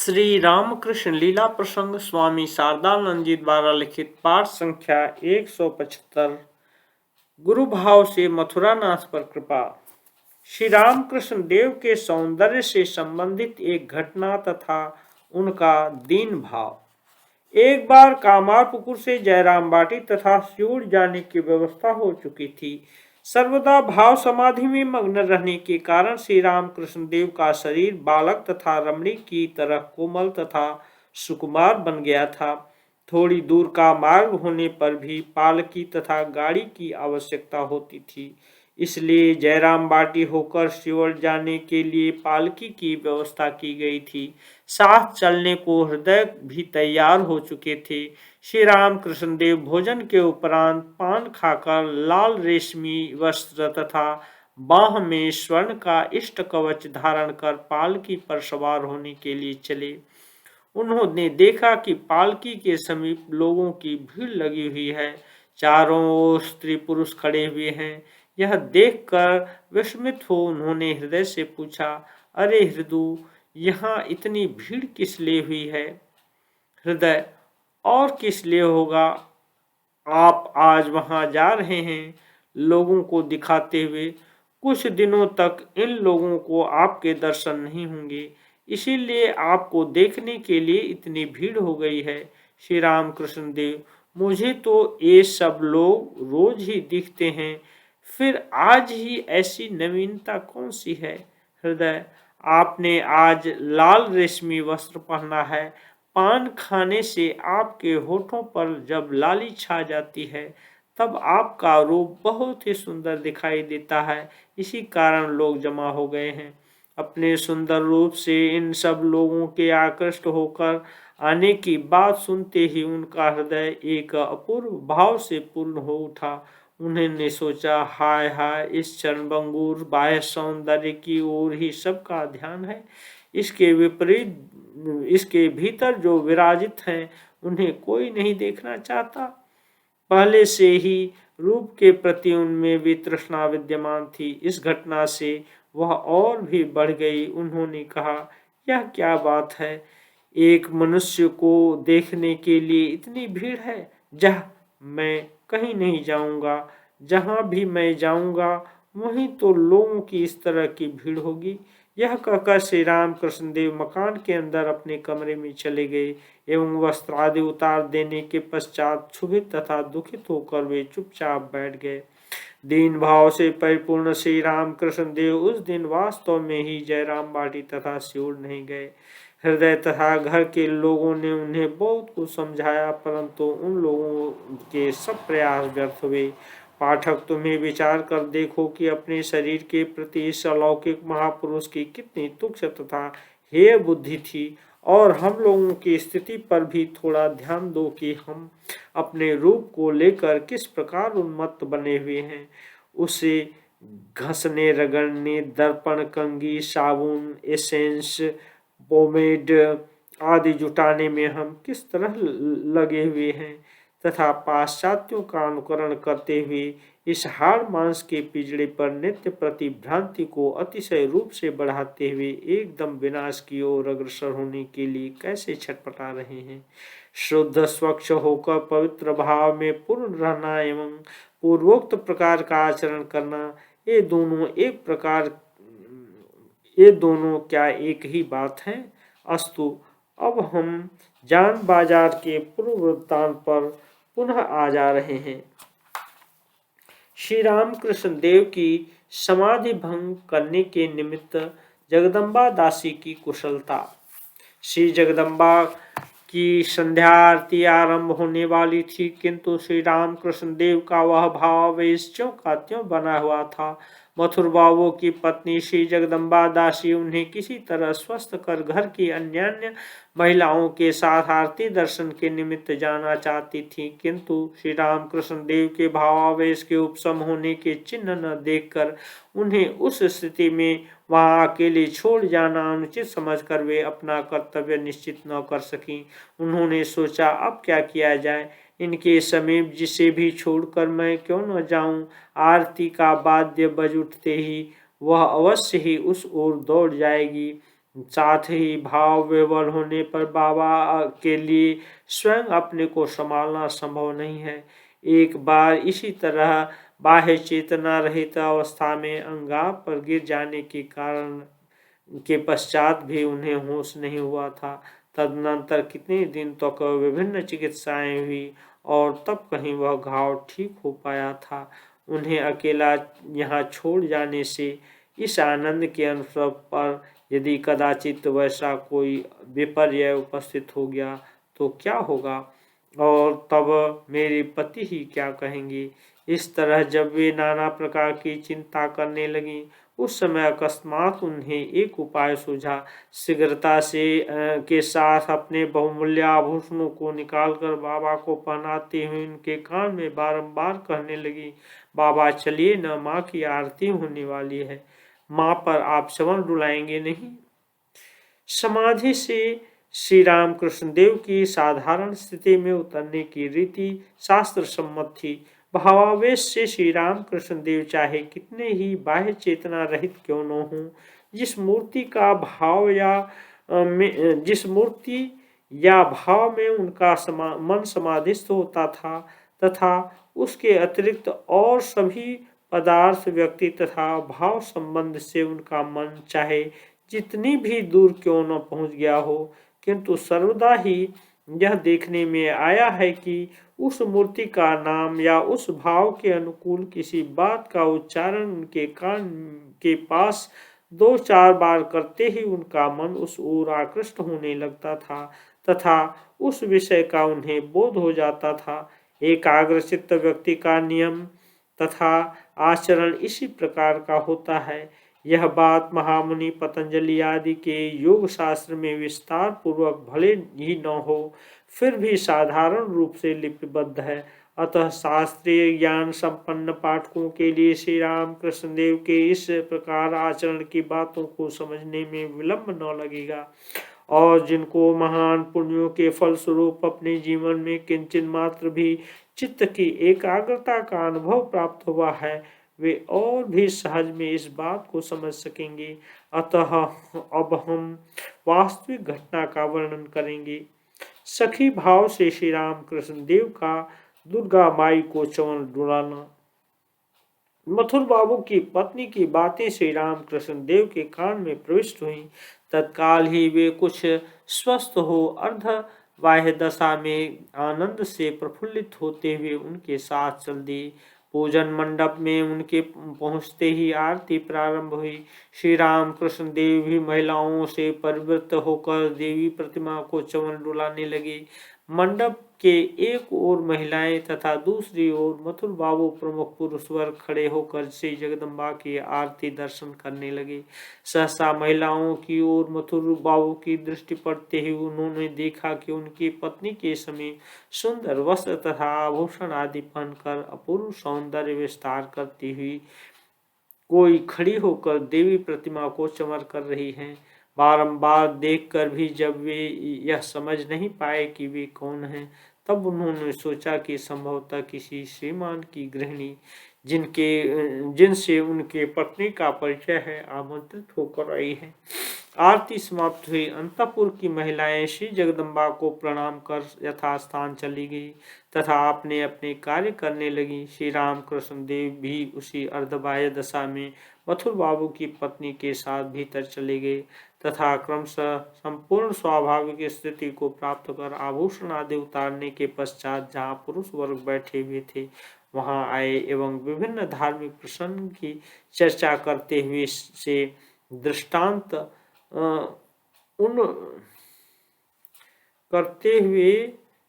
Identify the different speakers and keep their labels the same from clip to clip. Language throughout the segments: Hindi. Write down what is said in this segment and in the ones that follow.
Speaker 1: श्री रामकृष्ण लीला प्रसंग स्वामी शारदानंद जी द्वारा लिखित पाठ संख्या 175। गुरु भाव से मथुरानाथ पर कृपा। श्री रामकृष्ण देव के सौंदर्य से संबंधित एक घटना तथा उनका दीन भाव। एक बार कामारपुकुर से जयराम बाटी तथा सिउड़ जाने की व्यवस्था हो चुकी थी। सर्वदा भाव समाधि में मग्न रहने के कारण श्री रामकृष्ण देव का शरीर बालक तथा रमणी की तरह कोमल तथा सुकुमार बन गया था। थोड़ी दूर का मार्ग होने पर भी पालकी तथा गाड़ी की आवश्यकता होती थी, इसलिए जयराम बाटी होकर सिवड़ जाने के लिए पालकी की व्यवस्था की गई थी। साथ चलने को हृदय भी तैयार हो चुके थे। श्री रामकृष्ण देव भोजन के उपरांत पान खाकर लाल रेशमी वस्त्र तथा बाह में स्वर्ण का इष्ट कवच धारण कर पालकी पर सवार होने के लिए चले। उन्होंने देखा कि पालकी के समीप लोगों की भीड़ लगी हुई है। चारों ओर स्त्री पुरुष खड़े हुए हैं। यह देखकर विस्मित हो उन्होंने हृदय से पूछा, अरे हृदय, यहाँ इतनी भीड़ किस लिए हुई है? हृदय, और किस लिए होगा? आप आज वहां जा रहे हैं लोगों को दिखाते हुए। कुछ दिनों तक इन लोगों को आपके दर्शन नहीं होंगे, इसीलिए आपको देखने के लिए इतनी भीड़ हो गई है। श्री रामकृष्ण देव, मुझे तो ये सब लोग रोज ही दिखते हैं, फिर आज ही ऐसी नवीनता कौन सी है? हृदय, आपने आज लाल रेशमी वस्त्र पहना है। पान खाने से आपके होठों पर जब लाली छा जाती है तब आपका रूप बहुत ही सुंदर दिखाई देता है, इसी कारण लोग जमा हो गए हैं। अपने सुंदर रूप से इन सब लोगों के आकृष्ट होकर आने की बात सुनते ही उनका हृदय एक अपूर्व भाव से पूर्ण हो उठा। उन्होंने सोचा, हाय हाय, इस क्षणभंगुर बाह्य सौंदर्य की ओर ही सबका ध्यान है। इसके विपरीत इसके भीतर जो विराजित हैं उन्हें कोई नहीं देखना चाहता। पहले से ही रूप के प्रति उनमें भी तृष्णा विद्यमान थी। इस घटना से वह और भी बढ़ गई। उन्होंने कहा, यह क्या बात है? एक मनुष्य को देखने के लिए इतनी भीड़ है। मैं कहीं नहीं जाऊंगा। जहां भी मैं जाऊंगा वहीं तो लोगों की इस तरह की भीड़ होगी। यह कहकर श्री रामकृष्ण देव मकान के अंदर अपने कमरे में चले गए एवं वस्त्र आदि उतार देने के पश्चात क्षुभित तथा दुखित होकर वे चुपचाप बैठ गए। दीन भाव से परिपूर्ण श्री रामकृष्ण देव उस दिन वास्तव में ही जयराम बाटी तथा सिउड़ नहीं गए। हृदय तथा घर के लोगों ने उन्हें बहुत कुछ समझाया, परंतु उन लोगों के सब प्रयास व्यर्थ हुए। पाठक, तुम्हें विचार कर देखो कि अपने शरीर के प्रति इस अलौकिक महापुरुष की कितनी तुच्छ तथा हेय बुद्धि थी। और हम लोगों की स्थिति पर भी थोड़ा ध्यान दो कि हम अपने रूप को लेकर किस प्रकार उन्मत्त बने हुए हैं। उसे घसने रगड़ने, दर्पण, कंघी, साबुन, एसेंस, पोमेड आदि जुटाने में हम किस तरह लगे हुए हैं तथा पाश्चात्यों का अनुकरण करते हुए इस हाड़ मांस के पिंजड़े पर नित्य प्रति भ्रांति को अतिशय रूप से बढ़ाते हुए एकदम विनाश की ओर अग्रसर होने के लिए कैसे छटपटा रहे हैं। शुद्ध स्वच्छ होकर पवित्र भाव में पूर्ण रहना एवं पूर्वोक्त प्रकार का आचरण करना, ये दोनों क्या एक ही बात है? अस्तु, अब हम जान बाजार के पूर्व वृत्तांत पर पुनः आ जा रहे हैं। श्री रामकृष्ण देव की समाधि भंग करने के निमित्त जगदम्बा दासी की कुशलता। श्री जगदम्बा की संध्या आरती आरंभ होने वाली थी, किंतु श्री रामकृष्ण देव का वह भावावेश त्यों का त्यों बना हुआ था। मथुर बाबू की पत्नी श्री जगदम्बा दासी उन्हें किसी तरह स्वस्थ कर घर की अन्य महिलाओं के साथ आरती दर्शन के निमित्त जाना चाहती थी, किंतु श्री रामकृष्ण देव के भावावेश के उपशम होने के चिन्ह न देखकर उन्हें उस स्थिति में वहां अकेले छोड़ जाना अनुचित समझकर वे अपना कर्तव्य निश्चित न कर सकी। उन्होंने सोचा, अब क्या किया जाए? इनके समीप जिसे भी छोड़कर मैं क्यों न जाऊं? आरती का वाद्य बज उठते ही वह अवश्य ही उस ओर दौड़ जाएगी। साथ ही भाव विवल होने पर बाबा के लिए स्वयं अपने को संभालना संभव नहीं है। एक बार इसी तरह बाह्य चेतना रहित अवस्था में अंगाप पर गिर जाने के कारण के पश्चात भी उन्हें होश नहीं हुआ था। तदनंतर कितने दिन तक विभिन्न चिकित्साएं हुई और तब कहीं वह घाव ठीक हो पाया था। उन्हें अकेला यहाँ छोड़ जाने से इस आनंद के अवसर पर यदि कदाचित वैसा कोई विपर्य उपस्थित हो गया तो क्या होगा, और तब मेरे पति ही क्या कहेंगे। इस तरह जब वे नाना प्रकार की चिंता करने लगी, उस समय अकस्मात उन्हें एक उपाय सूझा। शीघ्रता से के साथ अपने बहुमूल्य आभूषणों को निकालकर बाबा को पहनाते हुए उनके कान में बारंबार कहने लगी, बाबा चलिए न, माँ की आरती होने वाली है, माँ पर आप चमन डुलाएंगे नहीं। समाधि से श्री राम कृष्ण देव की साधारण स्थिति में उतरने की रीति शास्त्र सम्मत थी। भावावेश से श्री राम कृष्ण देव चाहे कितने ही बाह्य चेतना रहित क्यों न हो, जिस मूर्ति का भाव जिस मूर्ति या भाव में उनका मन समाधिस्थ होता था तथा उसके अतिरिक्त और सभी पदार्थ व्यक्ति तथा भाव संबंध से उनका मन चाहे जितनी भी दूर क्यों न पहुंच गया हो, किंतु सर्वदा ही यह देखने में आया है कि उस मूर्ति का नाम या उस भाव के अनुकूल किसी बात का उच्चारण उनके कान के पास 2-4 बार करते ही उनका मन उस ओर आकृष्ट होने लगता था तथा उस विषय का उन्हें बोध हो जाता था। एकाग्रचित्त व्यक्ति का नियम तथा आचरण इसी प्रकार का होता है। यह बात महामुनि पतंजलि आदि के योग शास्त्र में विस्तार पूर्वक भले ही न हो, फिर भी साधारण रूप से लिपिबद्ध है। अतः शास्त्रीय ज्ञान संपन्न पाठकों के लिए श्री राम कृष्ण देव के इस प्रकार आचरण की बातों को समझने में विलंब न लगेगा, और जिनको महान पुण्यों के फलस्वरूप अपने जीवन में किंचन मात्र भी चित्त की एकाग्रता का अनुभव प्राप्त हुआ है, वे और भी सहज में इस बात को समझ सकेंगे। अतः अब हम वास्तविक घटना का वर्णन करेंगे। सखी भाव से श्री राम कृष्ण देव का दुर्गा माई को चवन डुलाना। मथुर बाबू की पत्नी की बातें श्री राम कृष्ण देव के कान में प्रविष्ट हुई। तत्काल ही वे कुछ स्वस्थ हो अर्ध बाह्य दशा में आनंद से प्रफुल्लित होते हुए उनके साथ चल दी। पूजन मंडप में उनके पहुंचते ही आरती प्रारंभ हुई। श्री राम कृष्ण देव भी महिलाओं से परिवृत होकर देवी प्रतिमा को चवन डुलाने लगे। मंडप के एक ओर महिलाएं तथा दूसरी ओर मथुर बाबू प्रमुख पुरुष वर्ग खड़े होकर श्री जगदम्बा की आरती दर्शन करने लगे। सहसा महिलाओं की ओर मथुर बाबू की दृष्टि पड़ते ही उन्होंने देखा कि उनकी पत्नी के समीप सुंदर वस्त्र तथा आभूषण आदि पहनकर अपूर्व सौंदर्य विस्तार करती हुई कोई खड़ी होकर देवी प्रतिमा को चमर कर रही हैं। बारंबार देखकर भी जब वे यह समझ नहीं पाए कि वे कौन हैं, तब उन्होंने सोचा कि संभवतः किसी श्रीमान की गृहिणी जिनसे उनके पत्नी का परिचय है आमंत्रित होकर आई है। आरती समाप्त हुई। अंतपुर की महिलाएं श्री जगदम्बा को प्रणाम कर यथास्थान चली गई तथा अपने अपने कार्य करने लगी। श्री राम कृष्ण देव भी उसी अर्धबाह्य दशा में मथुर बाबू की पत्नी के साथ भीतर चले गए तथा क्रमशः संपूर्ण स्वाभाविक स्थिति को प्राप्त कर आभूषण आदि उतारने के पश्चात जहाँ पुरुष वर्ग बैठे हुए थे वहां आए एवं विभिन्न धार्मिक प्रसंग की चर्चा करते हुए से दृष्टांत उन करते हुए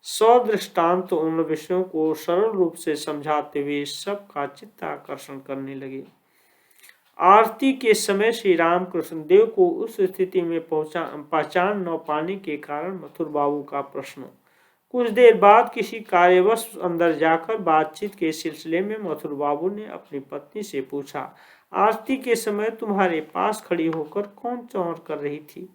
Speaker 1: सदृष्टांत उन विषयों को सरल रूप से समझाते हुए सबका चित्त आकर्षण करने लगे। आरती के समय श्री राम कृष्ण देव को उस स्थिति में पहचान न पाने के कारण मथुर बाबू का प्रश्न। कुछ देर बाद किसी कार्यवश अंदर जाकर बातचीत के सिलसिले में मथुर बाबू ने अपनी पत्नी से पूछा, आरती के समय तुम्हारे पास खड़ी होकर कौन चौर कर रही थी?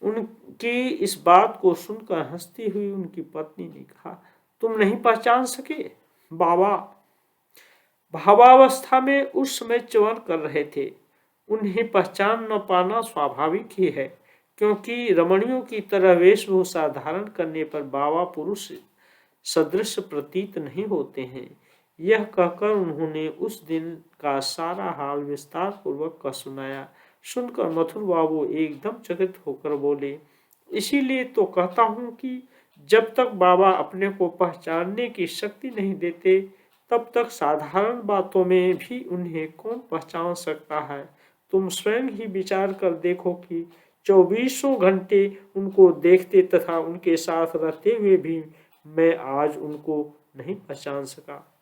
Speaker 1: उनकी इस बात को सुनकर हंसती हुई उनकी पत्नी ने कहा, तुम नहीं पहचान सके? बाबा भावावस्था में उस समय च्यवन कर रहे थे, उन्हें पहचान न पाना स्वाभाविक ही है। क्योंकि रमणियों की तरह वेशभूषा धारण करने पर बाबा पुरुष सदृश प्रतीत नहीं होते हैं। यह कहकर उन्होंने उस दिन का सारा हाल विस्तार पूर्वक का सुनाया। सुनकर मथुर बाबू एकदम चकित होकर बोले, इसीलिए तो कहता हूं कि जब तक बाबा अपने को पहचानने की शक्ति नहीं देते, तब तक साधारण बातों में भी उन्हें कौन पहचान सकता है। तुम स्वयं ही विचार कर देखो कि 24 घंटे उनको देखते तथा उनके साथ रहते हुए भी मैं आज उनको नहीं पहचान सका।